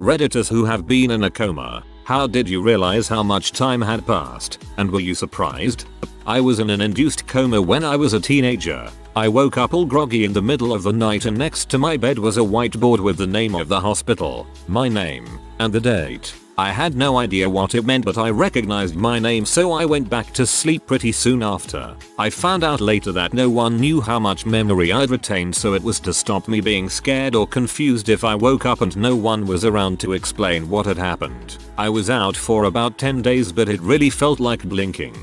Redditors who have been in a coma, how did you realize how much time had passed, and were you surprised? I was in an induced coma when I was a teenager. I woke up all groggy in the middle of the night and next to my bed was a whiteboard with the name of the hospital, my name, and the date. I had no idea what it meant but I recognized my name so I went back to sleep pretty soon after. I found out later that no one knew how much memory I'd retained so it was to stop me being scared or confused if I woke up and no one was around to explain what had happened. I was out for about 10 days but it really felt like blinking.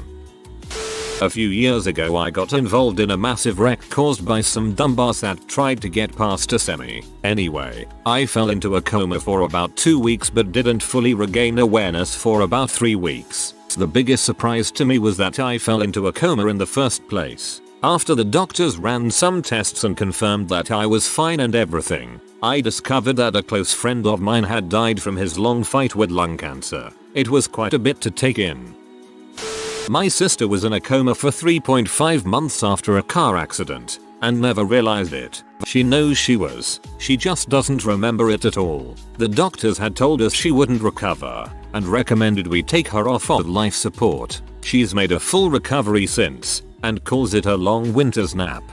A few years ago I got involved in a massive wreck caused by some dumbass that tried to get past a semi. Anyway, I fell into a coma for about 2 weeks but didn't fully regain awareness for about 3 weeks. The biggest surprise to me was that I fell into a coma in the first place. After the doctors ran some tests and confirmed that I was fine and everything, I discovered that a close friend of mine had died from his long fight with lung cancer. It was quite a bit to take in. My sister was in a coma for 3.5 months after a car accident and never realized it. She knows she was. She just doesn't remember it at all. The doctors had told us she wouldn't recover and recommended we take her off of life support. She's made a full recovery since and calls it a long winter's nap.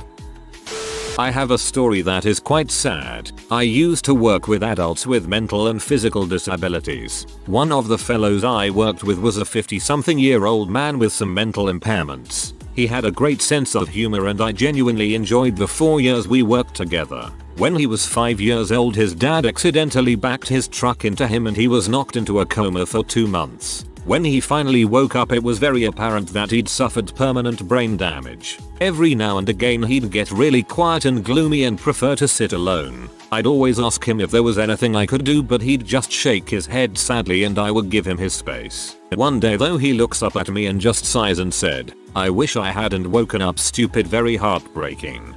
I have a story that is quite sad. I used to work with adults with mental and physical disabilities. One of the fellows I worked with was a 50-something-year-old man with some mental impairments. He had a great sense of humor and I genuinely enjoyed the 4 years we worked together. When he was 5 years old his dad accidentally backed his truck into him and he was knocked into a coma for 2 months. When he finally woke up it was very apparent that he'd suffered permanent brain damage. Every now and again he'd get really quiet and gloomy and prefer to sit alone. I'd always ask him if there was anything I could do but he'd just shake his head sadly and I would give him his space. One day though he looks up at me and just sighs and said, "I wish I hadn't woken up stupid." Very heartbreaking.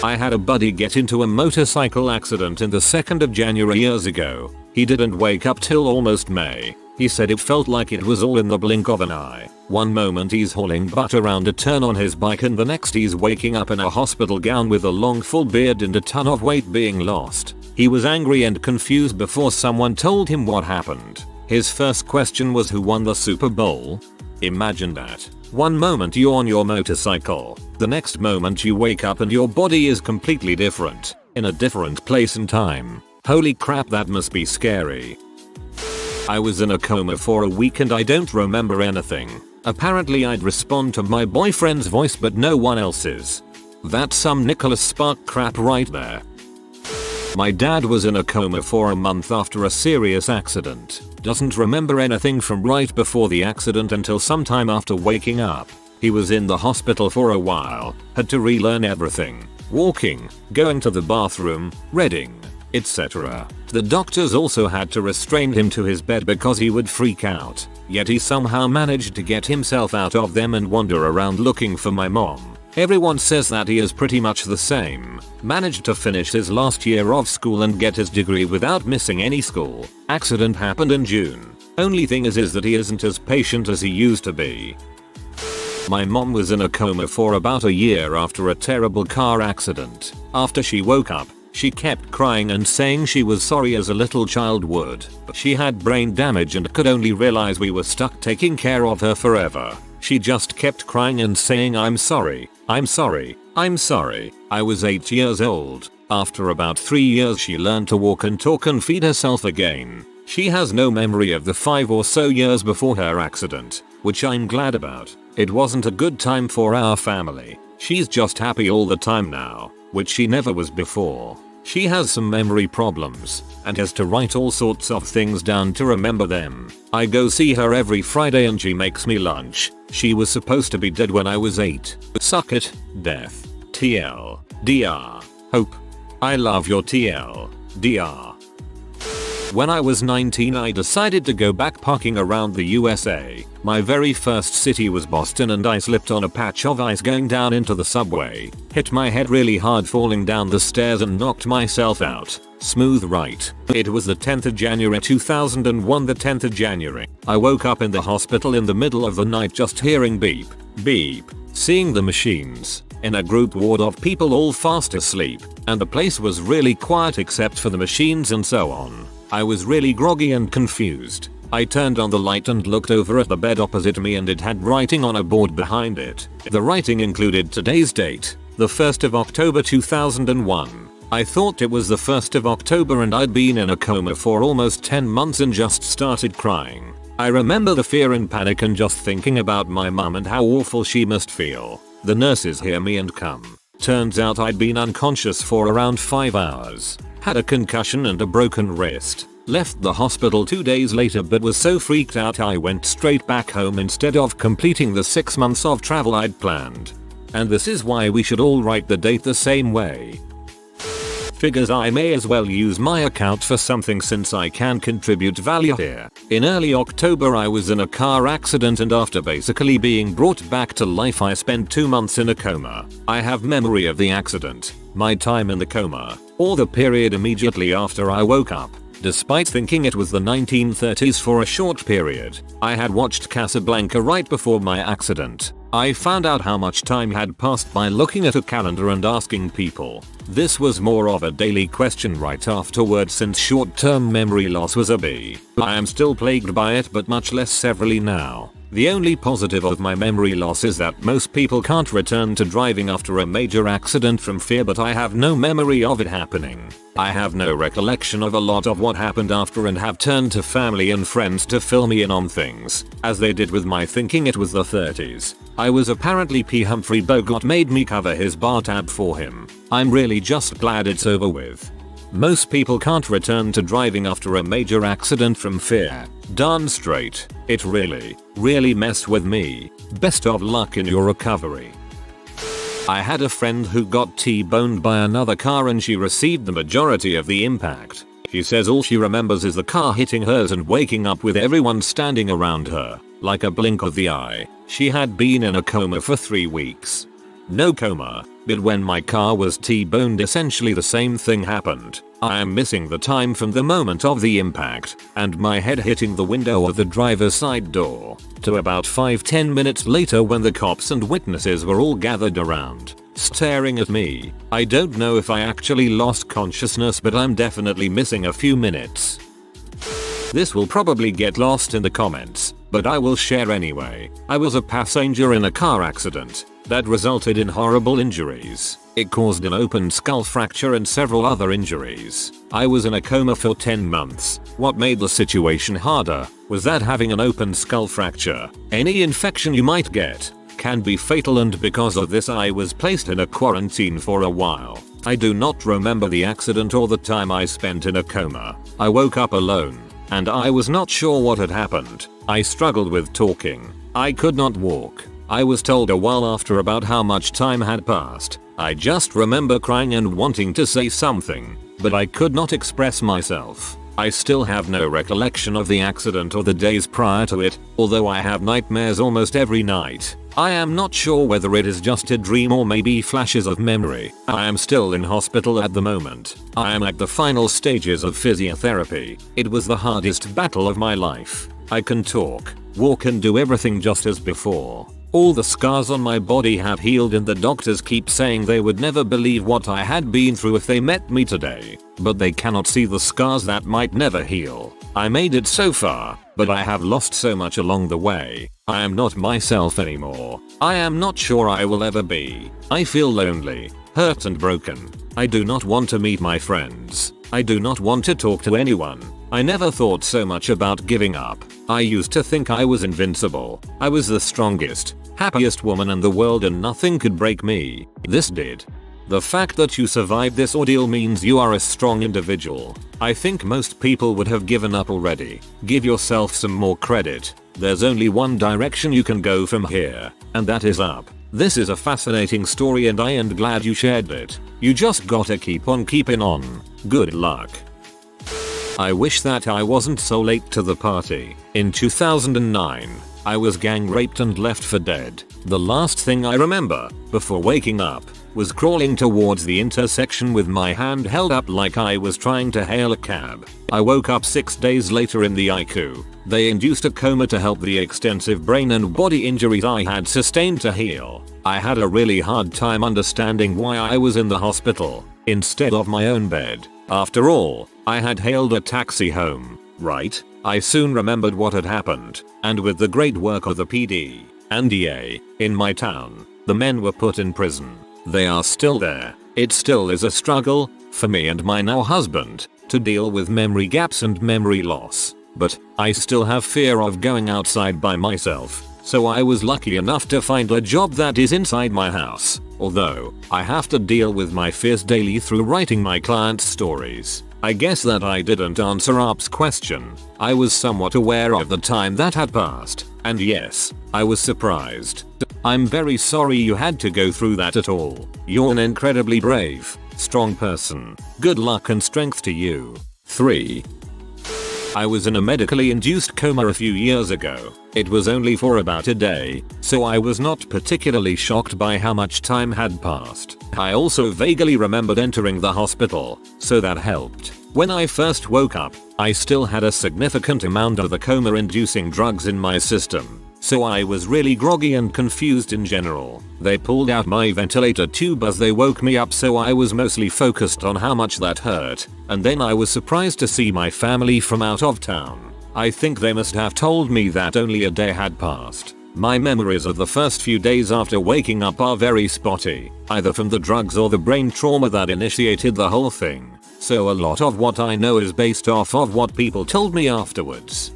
I had a buddy get into a motorcycle accident in the 2nd of January years ago. He didn't wake up till almost May. He said it felt like it was all in the blink of an eye. One moment he's hauling butt around a turn on his bike and the next he's waking up in a hospital gown with a long full beard and a ton of weight being lost. He was angry and confused before someone told him what happened. His first question was who won the Super Bowl? Imagine that. One moment you're on your motorcycle, the next moment you wake up and your body is completely different, in a different place and time. Holy crap, that must be scary. I was in a coma for a week and I don't remember anything. Apparently I'd respond to my boyfriend's voice but no one else's. That's some Nicholas Spark crap right there. My dad was in a coma for a month after a serious accident. Doesn't remember anything from right before the accident until sometime after waking up. He was in the hospital for a while, had to relearn everything. Walking, going to the bathroom, reading, etc. The doctors also had to restrain him to his bed because he would freak out. Yet he somehow managed to get himself out of them and wander around looking for my mom. Everyone says that he is pretty much the same. Managed to finish his last year of school and get his degree without missing any school. Accident happened in June. Only thing is that he isn't as patient as he used to be. My mom was in a coma for about a year after a terrible car accident. After she woke up, she kept crying and saying she was sorry as a little child would. She had brain damage and could only realize we were stuck taking care of her forever. She just kept crying and saying, "I'm sorry, I'm sorry, I'm sorry." I was 8 years old. After about 3 years she learned to walk and talk and feed herself again. She has no memory of the 5 or so years before her accident, which I'm glad about. It wasn't a good time for our family. She's just happy all the time now, which she never was before. She has some memory problems and has to write all sorts of things down to remember them. I go see her every Friday and she makes me lunch. She was supposed to be dead when I was 8. Suck it, death. TL. DR. Hope. I love your TL. DR. When I was 19 I decided to go backpacking around the USA. My very first city was Boston and I slipped on a patch of ice going down into the subway. Hit my head really hard falling down the stairs and knocked myself out. Smooth right. It was the 10th of January 2001, the 10th of January. I woke up in the hospital in the middle of the night just hearing beep, beep, seeing the machines. In a group ward of people all fast asleep, and the place was really quiet except for the machines and so on. I was really groggy and confused. I turned on the light and looked over at the bed opposite me, and it had writing on a board behind it. The writing included today's date, the 1st of October 2001. I thought it was the 1st of October and I'd been in a coma for almost 10 months and just started crying. I remember the fear and panic and just thinking about my mum and how awful she must feel. The nurses hear me and come. Turns out I'd been unconscious for around 5 hours. Had a concussion and a broken wrist. Left the hospital 2 days later but was so freaked out I went straight back home instead of completing the 6 months of travel I'd planned. And this is why we should all write the date the same way. Figures I may as well use my account for something since I can contribute value here. In early October I was in a car accident, and after basically being brought back to life I spent 2 months in a coma. I have memory of the accident, my time in the coma, or the period immediately after I woke up. Despite thinking it was the 1930s for a short period, I had watched Casablanca right before my accident. I found out how much time had passed by looking at a calendar and asking people. This was more of a daily question right afterwards since short-term memory loss was a bee. I am still plagued by it but much less severely now. The only positive of my memory loss is that most people can't return to driving after a major accident from fear, but I have no memory of it happening. I have no recollection of a lot of what happened after and have turned to family and friends to fill me in on things, as they did with my thinking it was the 30s. I was apparently P. Humphrey Bogart made me cover his bar tab for him. I'm really just glad it's over with. Most people can't return to driving after a major accident from fear. Darn straight. It really messed with me. Best of luck in your recovery. I had a friend who got T-boned by another car and she received the majority of the impact. She says all she remembers is the car hitting hers and waking up with everyone standing around her. Like a blink of the eye, she had been in a coma for 3 weeks. No coma, but when my car was T-boned essentially the same thing happened. I am missing the time from the moment of the impact and my head hitting the window of the driver's side door to about 5-10 minutes later when the cops and witnesses were all gathered around, staring at me. I don't know if I actually lost consciousness, but I'm definitely missing a few minutes. This will probably get lost in the comments, but I will share anyway. I was a passenger in a car accident that resulted in horrible injuries. It caused an open skull fracture and several other injuries. I was in a coma for 10 months. What made the situation harder was that having an open skull fracture, any infection you might get, can be fatal, and because of this I was placed in a quarantine for a while. I do not remember the accident or the time I spent in a coma. I woke up alone, and I was not sure what had happened. I struggled with talking. I could not walk. I was told a while after about how much time had passed. I just remember crying and wanting to say something, but I could not express myself. I still have no recollection of the accident or the days prior to it, although I have nightmares almost every night. I am not sure whether it is just a dream or maybe flashes of memory. I am still in hospital at the moment. I am at the final stages of physiotherapy. It was the hardest battle of my life. I can talk, walk and do everything just as before. All the scars on my body have healed and the doctors keep saying they would never believe what I had been through if they met me today. But they cannot see the scars that might never heal. I made it so far, but I have lost so much along the way. I am not myself anymore. I am not sure I will ever be. I feel lonely, hurt and broken. I do not want to meet my friends. I do not want to talk to anyone. I never thought so much about giving up. I used to think I was invincible. I was the strongest, happiest woman in the world and nothing could break me. This did. The fact that you survived this ordeal means you are a strong individual. I think most people would have given up already. Give yourself some more credit. There's only one direction you can go from here, and that is up. This is a fascinating story and I am glad you shared it. You just gotta keep on keeping on. Good luck. I wish that I wasn't so late to the party. In 2009, I was gang raped and left for dead. The last thing I remember, before waking up, was crawling towards the intersection with my hand held up like I was trying to hail a cab. I woke up 6 days later in the ICU. They induced a coma to help the extensive brain and body injuries I had sustained to heal. I had a really hard time understanding why I was in the hospital, instead of my own bed. After all, I had hailed a taxi home, right? I soon remembered what had happened, and with the great work of the PD and DA in my town, the men were put in prison. They are still there. It still is a struggle for me and my now husband to deal with memory gaps and memory loss, but I still have fear of going outside by myself, so I was lucky enough to find a job that is inside my house, although I have to deal with my fears daily through writing my clients' stories. I guess that I didn't answer Up's question. I was somewhat aware of the time that had passed, and yes, I was surprised. I'm very sorry you had to go through that at all. You're an incredibly brave, strong person. Good luck and strength to you. 3. I was in a medically induced coma a few years ago. It was only for about a day, so I was not particularly shocked by how much time had passed. I also vaguely remembered entering the hospital, so that helped. When I first woke up, I still had a significant amount of the coma-inducing drugs in my system, so I was really groggy and confused in general. They pulled out my ventilator tube as they woke me up, so I was mostly focused on how much that hurt, and then I was surprised to see my family from out of town. I think they must have told me that only a day had passed. My memories of the first few days after waking up are very spotty, either from the drugs or the brain trauma that initiated the whole thing, so a lot of what I know is based off of what people told me afterwards.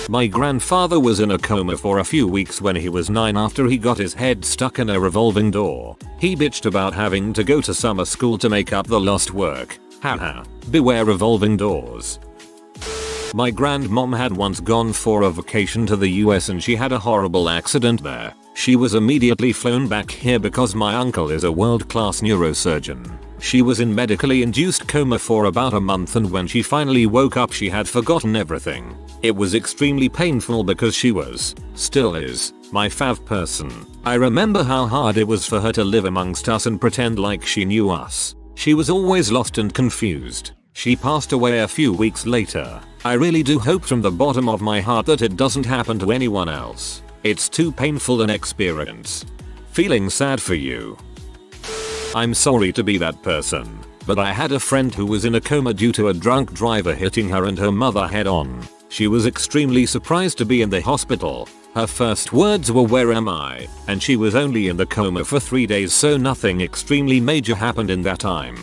My grandfather was in a coma for a few weeks when he was 9 after he got his head stuck in a revolving door. He bitched about having to go to summer school to make up the lost work. Haha, beware revolving doors. My grandmom had once gone for a vacation to the US and she had a horrible accident there. She was immediately flown back here because my uncle is a world-class neurosurgeon. She was in medically induced coma for about a month, and when she finally woke up she had forgotten everything. It was extremely painful because she was, still is, my fav person. I remember how hard it was for her to live amongst us and pretend like she knew us. She was always lost and confused. She passed away a few weeks later. I really do hope from the bottom of my heart that it doesn't happen to anyone else. It's too painful an experience. Feeling sad for you. I'm sorry to be that person, but I had a friend who was in a coma due to a drunk driver hitting her and her mother head on. She was extremely surprised to be in the hospital. Her first words were, "Where am I?" And she was only in the coma for 3 days, so nothing extremely major happened in that time.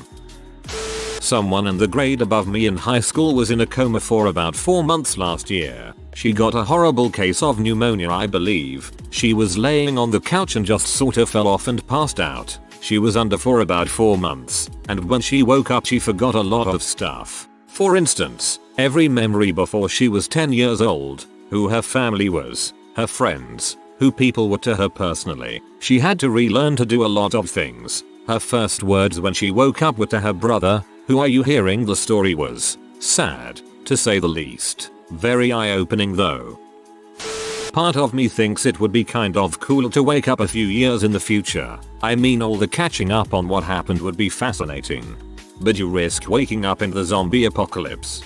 Someone in the grade above me in high school was in a coma for about 4 months last year. She got a horrible case of pneumonia, I believe. She was laying on the couch and just sort of fell off and passed out. She was under for about 4 months, and when she woke up she forgot a lot of stuff. For instance, every memory before she was 10 years old, who her family was, her friends, who people were to her personally. She had to relearn to do a lot of things. Her first words when she woke up were to her brother, "Who are you?" Hearing the story was sad, to say the least. Very eye-opening though. Part of me thinks it would be kind of cool to wake up a few years in the future. I mean, all the catching up on what happened would be fascinating. But you risk waking up in the zombie apocalypse.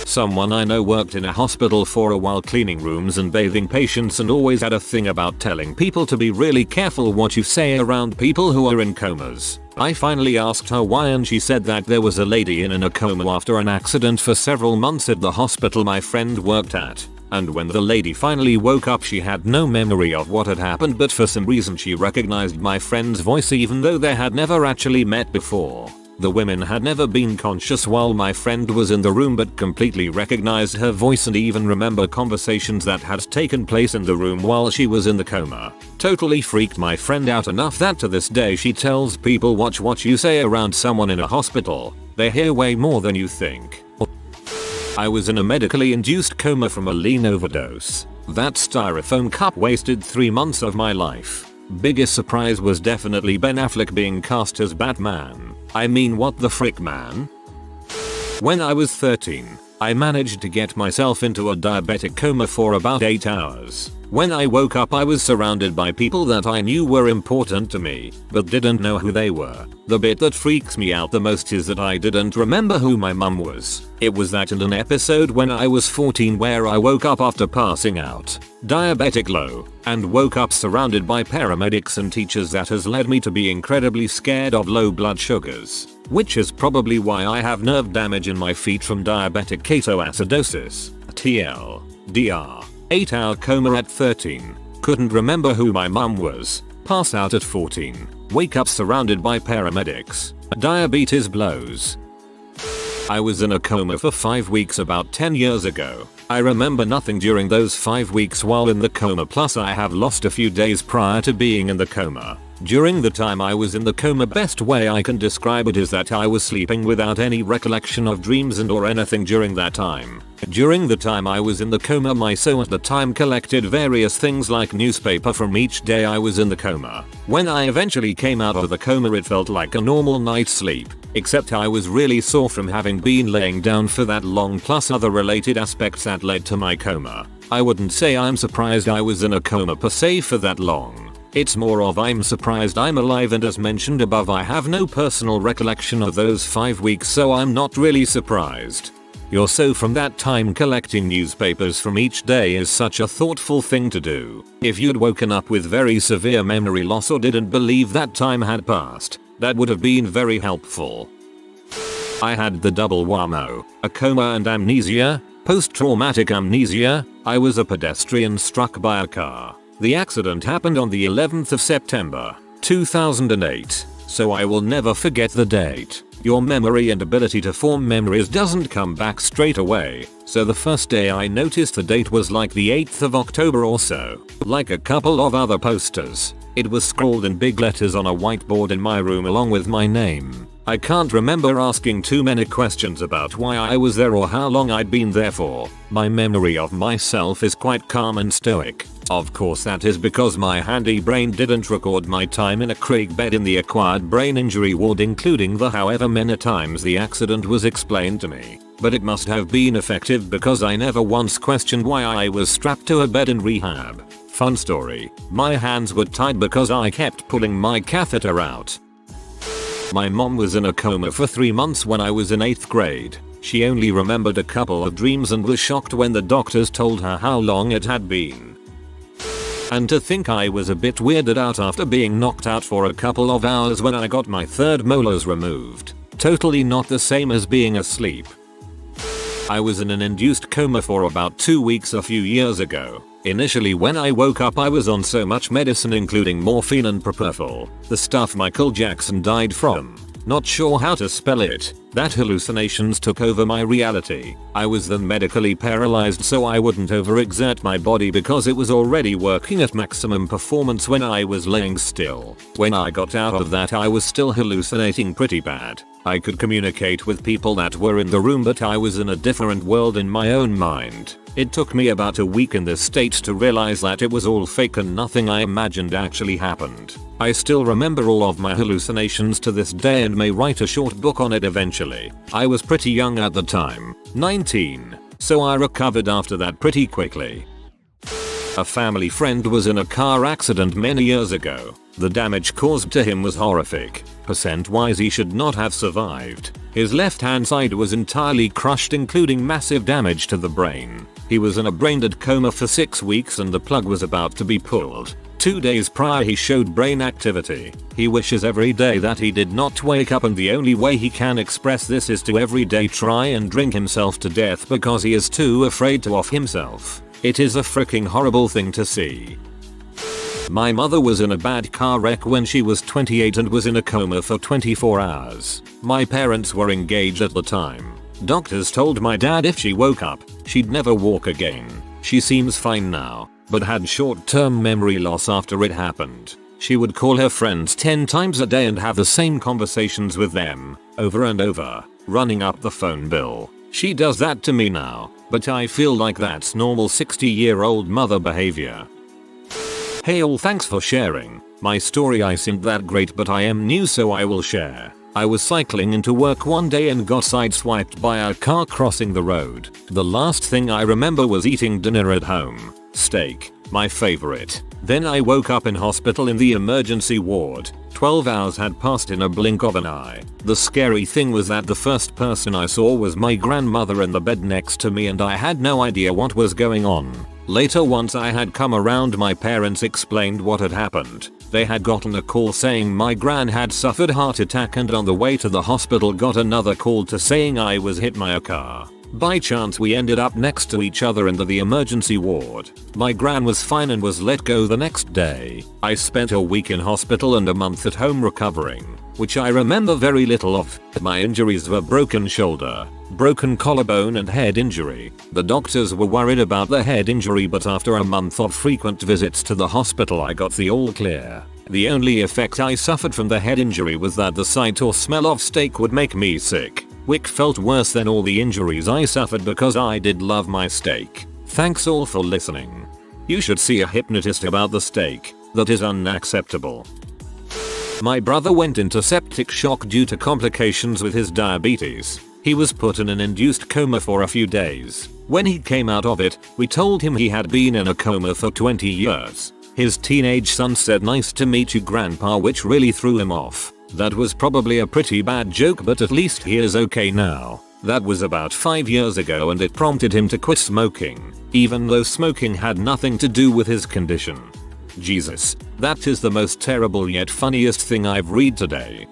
Someone I know worked in a hospital for a while, cleaning rooms and bathing patients, and always had a thing about telling people to be really careful what you say around people who are in comas. I finally asked her why, and she said that there was a lady in a coma after an accident for several months at the hospital my friend worked at. And when the lady finally woke up she had no memory of what had happened, but for some reason she recognized my friend's voice even though they had never actually met before. The women had never been conscious while my friend was in the room, but completely recognized her voice and even remember conversations that had taken place in the room while she was in the coma. Totally freaked my friend out enough that to this day she tells people, watch what you say around someone in a hospital. They hear way more than you think. I was in a medically induced coma from a lean overdose. That styrofoam cup wasted 3 months of my life. Biggest surprise was definitely Ben Affleck being cast as Batman. I mean, what the frick, man? When I was 13, I managed to get myself into a diabetic coma for about 8 hours. When I woke up I was surrounded by people that I knew were important to me, but didn't know who they were. The bit that freaks me out the most is that I didn't remember who my mum was. It was that in an episode when I was 14 where I woke up after passing out, diabetic low, and woke up surrounded by paramedics and teachers that has led me to be incredibly scared of low blood sugars. Which is probably why I have nerve damage in my feet from diabetic ketoacidosis, TL, 8-hour coma at 13. Couldn't remember who my mum was. Pass out at 14. Wake up surrounded by paramedics. Diabetes blows. I was in a coma for 5 weeks about 10 years ago. I remember nothing during those 5 weeks while in the coma, plus I have lost a few days prior to being in the coma. During the time I was in the coma, best way I can describe it is that I was sleeping without any recollection of dreams and or anything during that time. During the time I was in the coma, my soul at the time collected various things like newspaper from each day I was in the coma. When I eventually came out of the coma it felt like a normal night's sleep, except I was really sore from having been laying down for that long plus other related aspects that led to my coma. I wouldn't say I'm surprised I was in a coma per se for that long. It's more of I'm surprised I'm alive, and as mentioned above I have no personal recollection of those 5 weeks, so I'm not really surprised. You're so from that time collecting newspapers from each day is such a thoughtful thing to do. If you'd woken up with very severe memory loss or didn't believe that time had passed, that would have been very helpful. I had the double whammo, a coma and amnesia, post-traumatic amnesia. I was a pedestrian struck by a car. The accident happened on the 11th of September, 2008, so I will never forget the date. Your memory and ability to form memories doesn't come back straight away, so the first day I noticed the date was like the 8th of October or so. Like a couple of other posters, it was scrawled in big letters on a whiteboard in my room along with my name. I can't remember asking too many questions about why I was there or how long I'd been there for. My memory of myself is quite calm and stoic. Of course that is because my handy brain didn't record my time in a Craig bed in the acquired brain injury ward, including the however many times the accident was explained to me. But it must have been effective because I never once questioned why I was strapped to a bed in rehab. Fun story, my hands were tied because I kept pulling my catheter out. My mom was in a coma for 3 months when I was in 8th grade. She only remembered a couple of dreams and was shocked when the doctors told her how long it had been. And to think I was a bit weirded out after being knocked out for a couple of hours when I got my 3rd molars removed. Totally not the same as being asleep. I was in an induced coma for about 2 weeks a few years ago. Initially when I woke up I was on so much medicine including morphine and propofol, the stuff Michael Jackson died from. Not sure how to spell it, that hallucinations took over my reality. I was then medically paralyzed so I wouldn't overexert my body because it was already working at maximum performance when I was laying still. When I got out of that I was still hallucinating pretty bad. I could communicate with people that were in the room, but I was in a different world in my own mind. It took me about a week in this state to realize that it was all fake and nothing I imagined actually happened. I still remember all of my hallucinations to this day and may write a short book on it eventually. I was pretty young at the time, 19, so I recovered after that pretty quickly. A family friend was in a car accident many years ago. The damage caused to him was horrific. Percent-wise he should not have survived. His left hand side was entirely crushed, including massive damage to the brain. He was in a brain-dead coma for 6 weeks and the plug was about to be pulled. 2 days prior he showed brain activity. He wishes every day that he did not wake up, and the only way he can express this is to every day try and drink himself to death because he is too afraid to off himself. It is a freaking horrible thing to see. My mother was in a bad car wreck when she was 28 and was in a coma for 24 hours. My parents were engaged at the time. Doctors told my dad if she woke up, she'd never walk again. She seems fine now, but had short-term memory loss after it happened. She would call her friends 10 times a day and have the same conversations with them, over and over, running up the phone bill. She does that to me now, but I feel like that's normal 60-year-old mother behavior. Hey all, thanks for sharing. My story isn't that great, but I am new so I will share. I was cycling into work one day and got sideswiped by a car crossing the road. The last thing I remember was eating dinner at home. Steak. My favorite. Then I woke up in hospital in the emergency ward. 12 hours had passed in a blink of an eye. The scary thing was that the first person I saw was my grandmother in the bed next to me, and I had no idea what was going on. Later, once I had come around, my parents explained what had happened. They had gotten a call saying my gran had suffered heart attack, and on the way to the hospital got another call to saying I was hit by a car. By chance we ended up next to each other in the emergency ward. My gran was fine and was let go the next day. I spent a week in hospital and a month at home recovering, which I remember very little of. My injuries were broken shoulder, broken collarbone and head injury. The doctors were worried about the head injury, but after a month of frequent visits to the hospital I got the all clear. The only effect I suffered from the head injury was that the sight or smell of steak would make me sick. Which felt worse than all the injuries I suffered because I did love my steak. Thanks all for listening. You should see a hypnotist about the steak. That is unacceptable. My brother went into septic shock due to complications with his diabetes. He was put in an induced coma for a few days. When he came out of it, we told him he had been in a coma for 20 years. His teenage son said, "Nice to meet you, Grandpa," which really threw him off. That was probably a pretty bad joke, but at least he is okay now. That was about 5 years ago, and it prompted him to quit smoking, even though smoking had nothing to do with his condition. Jesus, that is the most terrible yet funniest thing I've read today.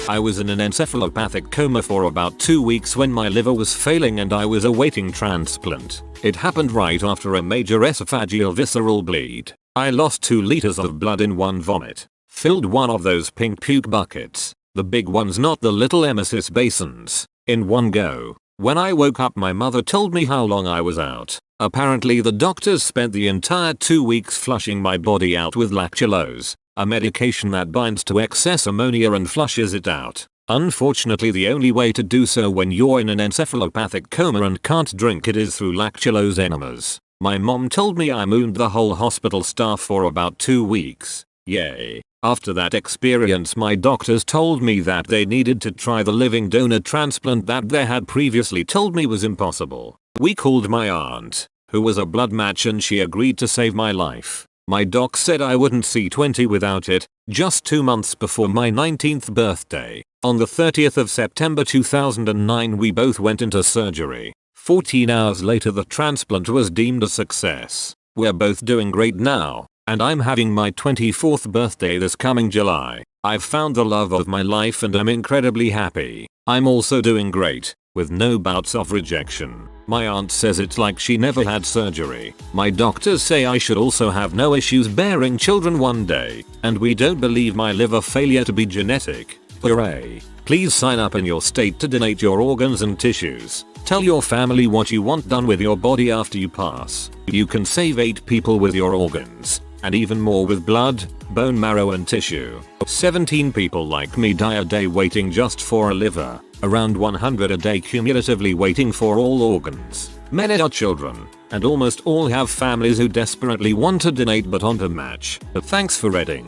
I was in an encephalopathic coma for about 2 weeks when my liver was failing and I was awaiting transplant. It happened right after a major esophageal visceral bleed. I lost 2 liters of blood in one vomit. Filled one of those pink puke buckets, the big ones, not the little emesis basins, in one go. When I woke up, my mother told me how long I was out. Apparently the doctors spent the entire 2 weeks flushing my body out with lactulose, a medication that binds to excess ammonia and flushes it out. Unfortunately, the only way to do so when you're in an encephalopathic coma and can't drink it is through lactulose enemas. My mom told me I mooned the whole hospital staff for about 2 weeks. Yay. After that experience, my doctors told me that they needed to try the living donor transplant that they had previously told me was impossible. We called my aunt, who was a blood match, and she agreed to save my life. My doc said I wouldn't see 20 without it. Just 2 months before my 19th birthday, on the 30th of September 2009, we both went into surgery. 14 hours later the transplant was deemed a success. We're both doing great now. And I'm having my 24th birthday this coming July. I've found the love of my life and I'm incredibly happy. I'm also doing great, with no bouts of rejection. My aunt says it's like she never had surgery. My doctors say I should also have no issues bearing children one day. And we don't believe my liver failure to be genetic. Hooray. Please sign up in your state to donate your organs and tissues. Tell your family what you want done with your body after you pass. You can save 8 people with your organs. And even more with blood, bone marrow and tissue. 17 people like me die a day waiting just for a liver. Around 100 a day cumulatively waiting for all organs. Many are children, and almost all have families who desperately want to donate but aren't a match. Thanks for reading.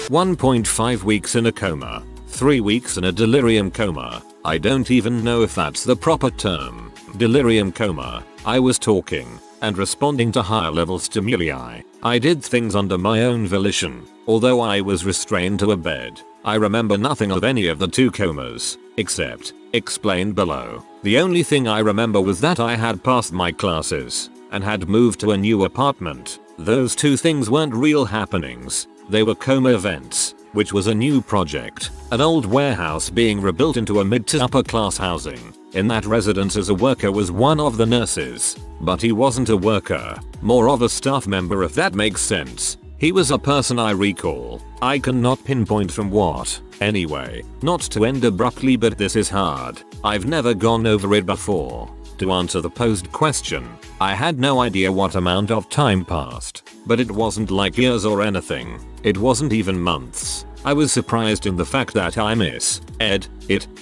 1.5 weeks in a coma. 3 weeks in a delirium coma. I don't even know if that's the proper term. Delirium coma. I was talking and responding to higher level stimuli. I did things under my own volition, although I was restrained to a bed. I remember nothing of any of the 2 comas, except, explained below. The only thing I remember was that I had passed my classes, and had moved to a new apartment. Those 2 things weren't real happenings, they were coma events, which was a new project, an old warehouse being rebuilt into a mid to upper class housing. In that residence as a worker was one of the nurses, but he wasn't a worker, more of a staff member if that makes sense. He was a person I recall. I cannot pinpoint from what. Anyway, not to end abruptly, but this is hard. I've never gone over it before. To answer the posed question, I had no idea what amount of time passed, but it wasn't like years or anything. It wasn't even months. I was surprised in the fact that I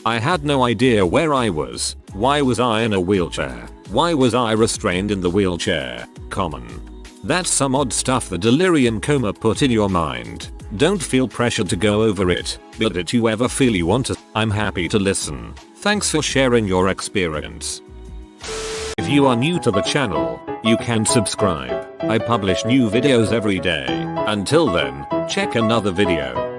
I had no idea where I was. Why was I in a wheelchair? Why was I restrained in the wheelchair? Common. That's some odd stuff the delirium coma put in your mind. Don't feel pressured to go over it, but if you ever feel you want to, I'm happy to listen. Thanks for sharing your experience. If you are new to the channel, you can subscribe. I publish new videos every day. Until then, check another video.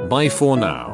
Bye for now.